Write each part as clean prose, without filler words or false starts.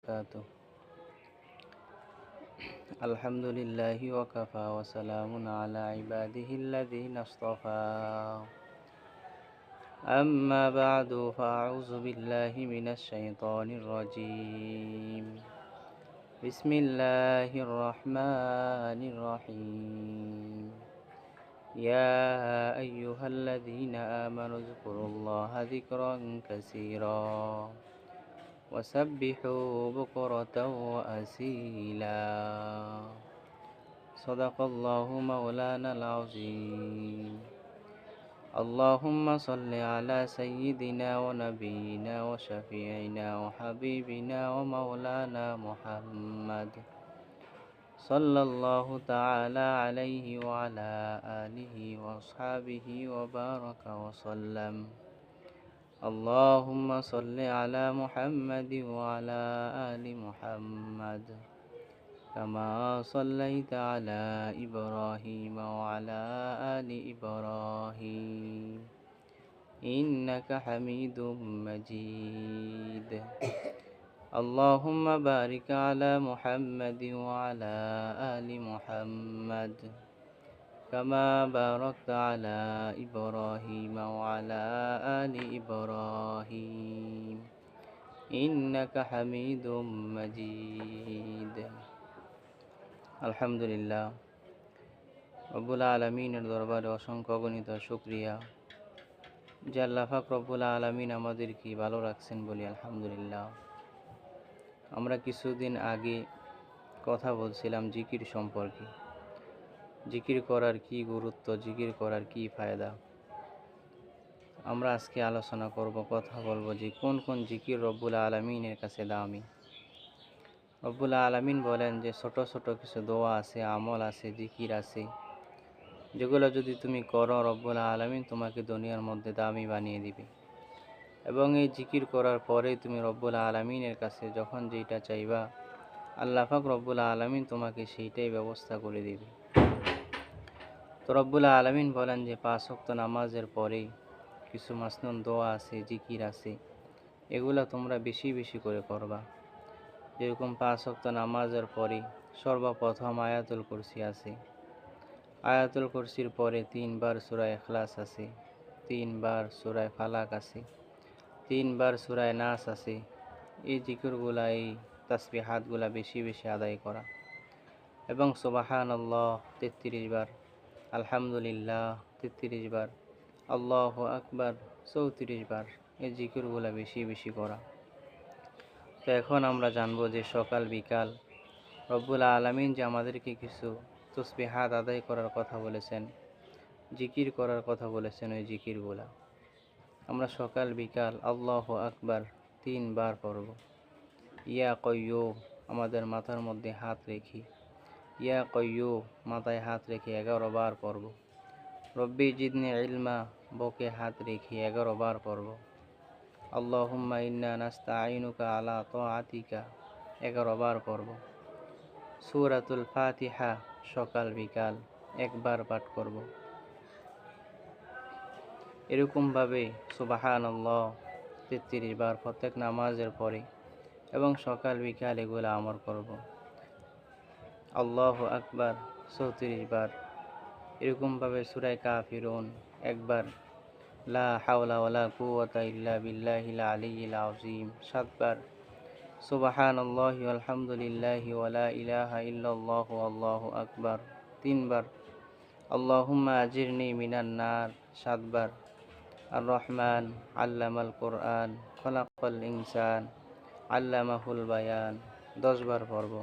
وبركاته. الحمد لله وكفى وسلام على عباده الذين اصطفى. أما بعد فأعوذ بالله من الشيطان الرجيم. بسم الله الرحمن الرحيم. يا أيها الذين آمنوا اذكروا الله ذكرا كثيرا وسبحوا بكرة وأصيلا. صدق الله مولانا العظيم. اللهم صل على سيدنا ونبينا وشفيعنا وحبيبنا ومولانا محمد صلى الله تعالى عليه وعلى آله وأصحابه وبارك وسلم. اللهم صل على محمد وعلى آل محمد كما صليت على إبراهيم وعلى آل إبراهيم إنك حميد مجيد. اللهم بارك على محمد وعلى آل محمد كما باركت على إبراهيم وعلى آل إبراهيم إنك حميد مجيد. আলহামদুলিল্লাহ, রব্বুল আলমিনের দরবারে অসংখ্য অগণিত শুকরিয়া যে আল্লাহ পাক রব্বুল আলমিন আমাদেরকে ভালো রাখছেন বলি আলহামদুলিল্লাহ। আমরা কিছুদিন আগে কথা বলছিলাম জিকির সম্পর্কে, জিকির করার কি গুরুত্ব, জিকির করার কি ফায়দা। আমরা আজকে আলোচনা করব, কথা বলবো যে কোন কোন জিকির রব্বুল আলমিনের কাছে দামি। রব্বুল আলমিন বলেন যে ছোট ছোট কিছু দোয়া আছে, আমল আছে, জিকির আছে, যেগুলো যদি তুমি করো রব্বুল আলমিন তোমাকে দুনিয়ার মধ্যে দামি বানিয়ে দিবে। এবং এই জিকির করার পরে তুমি রব্বুল আলমিনের কাছে যখন যেটা চাইবা আল্লাহ পাক রব্বুল আলমিন তোমাকে সেইটাই ব্যবস্থা করে দিবে। তো রব্বুল আলমিন বলেন যে 5 ওয়াক্ত নামাজের পরে কিছু মাসনুন দোয়া আছে, জিকির আছে, এগুলো তোমরা বেশি বেশি করে করবা। যেরকম 5 ওয়াক্ত নামাজের পরে সর্বপ্রথম আয়াতুল কুরসি আছে। আয়াতুল কুরসির পরে 3 বার সূরা ইখলাস আছে, 3 বার সূরা ফালাক আছে, 3 বার সূরা নাস আছে। এই জিকিরগুলা, এই তাসবিহাতগুলা বেশি বেশি আদায় করা। এবং সুবহানাল্লাহ 33 বার, আলহামদুলিল্লাহ 33 বার, আল্লাহু আকবার 34 বার, এই জিকিরগুলা বেশি বেশি করা। তো এখন আমরা জানবো যে সকাল বিকাল রব্বুল আলামিন যে আমাদেরকে কিছু তাসবিহাত আদায় করার কথা বলেছেন, জিকির করার কথা বলেছেন, ওই জিকিরগুলা আমরা সকাল বিকাল আল্লাহু আকবার 3 বার পড়ব। ইয়া কাইয়্যুম আমাদের মাথার মধ্যে হাত রেখে, ইয়া কাইয়্যুম মাথায় হাত রেখে 11 বার পড়ব। রব্বি জিদনি ইলমা বুকে হাত রেখে 11 বার পড়ব। আল্লাহুম্মা ইন্না নাস্তাঈনুকা আলা তাআতিকা 11 বার পড়ব। সূরাতুল ফাতিহা সকাল বিকাল 1 বার পাঠ করব। এরকমভাবে সুবহানাল্লাহ 33 বার প্রত্যেক নামাজের পরে এবং সকাল বিকাল এগুলো আমল করব। আল্লাহু আকবার 34 বার। এরকমভাবে সূরা কাফিরুন 1 বার, লা হাওলা ওয়ালা কুওয়াতা ইল্লা বিল্লাহিল আলিয়্যিল আযীম 7 বার, সুবহানাল্লাহি ওয়ালহামদুলিল্লাহি ওয়ালা ইলাহা ইল্লাল্লাহু আল্লাহু আকবার 3 বার, আল্লাহুম্মা আজিরনি মিনান নার 7 বার, আর রহমান আল্লামাল কোরআন খলাকাল ইনসান আল্লামাহুল বায়ান 10 বার পড়ব।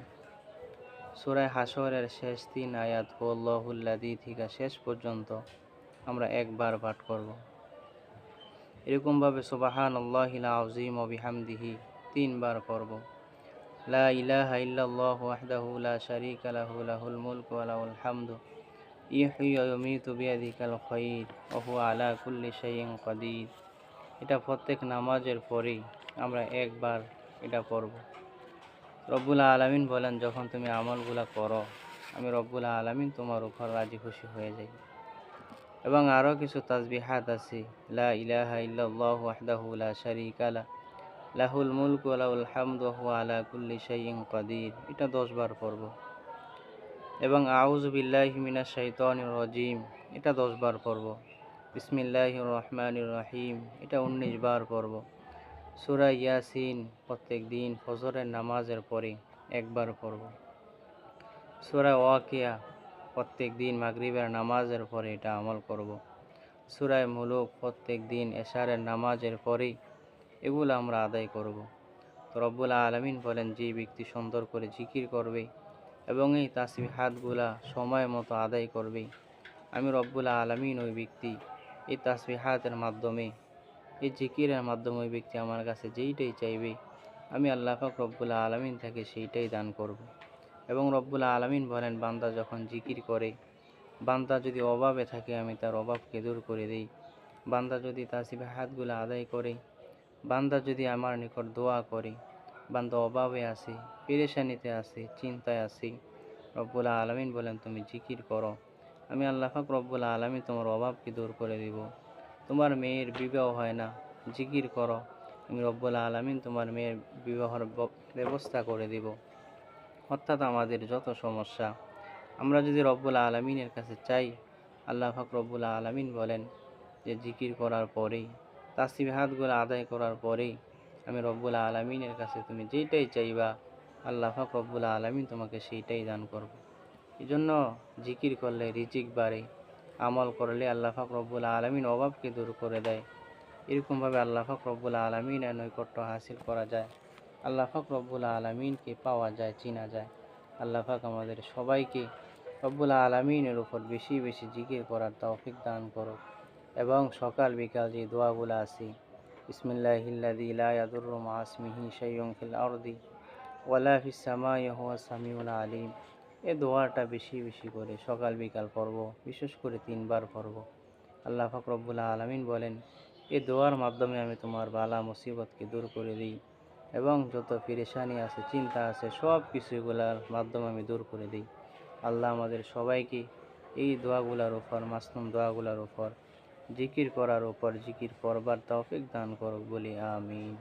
সূরা হাশরের শেষ 3 আয়াত হুয়াল্লাহুল্লাযী থেকে শেষ পর্যন্ত আমরা 1 বার পাঠ করব। এরকমভাবে সুবহানাল্লাহিল আযীম ওয়া বিহামদিহি 3 বার পড়ব। লা ইলাহা ইল্লাল্লাহু ওয়াহদাহু লা শারীকা লাহু লাহুল মুলকু ওয়া লাহুল হামদু ইহয়ি ওয়া ইউমীতু বিয়াদিকাল খায়র ওয়া হুয়া আলা কুল্লি শাইইন কাদির। এটা প্রত্যেক নামাজের পরেই আমরা 1 বার এটা পড়ব। রব্বুল আলামিন বলেন যখন তুমি আমলগুলা করো আমি রব্বুল আলামিন তোমার উপর রাজি খুশি হয়ে যাই। এবং আরও কিছু তাসবিহাত আছে, লা ইলাহা ইল্লাল্লাহু ওয়াহদাহু লা শারীকা লাহু লাহুল মুলকু ওয়া লাহুল হামদু ওয়া হুয়া আলা কুল্লি শাইইন কাদির, এটা 10 বার পড়ব। এবং আউযু বিল্লাহি মিনাশ শাইতানির রাজিম, এটা 10 বার পড়ব। বিসমিল্লাহির রহমানির রহিম, এটা 19 বার পড়ব। সূরা ইয়াসিন প্রত্যেক দিন ফজরের নামাজের পরে একবার পড়ব। সূরা ওয়াকিয়া প্রত্যেক দিন মাগরিবের নামাজের পরে এটা আমল করব। সূরা মুলুক প্রত্যেক দিন এশারের নামাজের পরেই এগুলো আমরা আদায় করব। তো রব্বুল আলামিন বলেন, যে ব্যক্তি সুন্দর করে জিকির করবে এবং এই তাসবিহাতগুলা সময় মতো আদায় করবে, আমি রব্বুল আলামিন ওই ব্যক্তি এই তাসবিহাতের মাধ্যমে, এই জিকিরের মাধ্যমে ওই ব্যক্তি আমার কাছে যেইটাই চাইবে, আমি আল্লাহ পাক রব্বুল আলামিন তাকে সেইটাই দান করব। এবং রব্বুল আলামিন বলেন, বান্দা যখন জিকির করে, বান্দা যদি অভাবে থাকে আমি তার অভাবকে দূর করে দিই। বান্দা যদি তাসবিহাতগুলো আদায় করে, বান্দা যদি আমার নিকট দোয়া করে, বান্দা অভাবে আছে, পেরেশানিতে আছে, চিন্তায় আছে, রব্বুল আলামিন বলেন তুমি জিকির করো, আমি আল্লাহ পাক রব্বুল আলামিন তোমার অভাবকে দূর করে দিব। তোমার মেয়ের বিবাহ হয় না, জিকির করো, আমি রব্বুল আলামিন তোমার মেয়ের বিবাহের ব্যবস্থা করে দিব। অর্থাৎ আমাদের যত সমস্যা, আমরা যদি রব্বুল আলামিনের কাছে চাই, আল্লাহ পাক রব্বুল আলামিন বলেন যে জিকির করার পরেই, তাসবিহাতগুলো আদায় করার পরেই আমি রব্বুল আলামিনের কাছে তুমি যেইটাই চাইবা, আল্লাহ পাক রব্বুল আলামিন তোমাকে সেইটাই দান করব। এই জন্য জিকির করলে রিজিক বাড়ে, আমল করলে আল্লাহ পাক রব্বুল আলামিন অভাবকে দূর করে দেয়। এরকমভাবে আল্লাহ পাক রব্বুল আলামিনের নৈকট্য হাসিল করা যায়, আল্লাহ পাক রব্বুল আলামিনকে পাওয়া যায়, চিনা যায়। আল্লাহ পাক আমাদের সবাইকে রব্বুল আলামিনের উপর বেশি বেশি জিকির করার তৌফিক দান করুক। এবং সকাল বিকাল যে দোয়াগুলো আছে, বিসমিল্লাহিল্লাযী লা ইয়াদুররু মা ইসমিহি শাইউন ফিল আরদি ওয়ালা ফিস সামাই ওয়া হুয়াস সামিউল আলিম, এই দোয়াটা বেশি বেশি করে সকাল বিকাল পড়ব, বিশেষ করে 3 বার পড়ব। আল্লাহ পাক রব্বুল আলামিন বলেন, এই দোয়ার মাধ্যমে আমি তোমার বালা মুসিবতকে দূর করে দিই এবং যত পেরেশানি আছে, চিন্তা আছে, সব কিছুগুলার মাধ্যমে আমি দূর করে দিই। আল্লাহ আমাদের সবাইকে এই দোয়াগুলার উপর, মাসনুন দোয়াগুলার উপর, জিকির করার উপর জিকির করবার তৌফিক দান করুক বলি আমিন।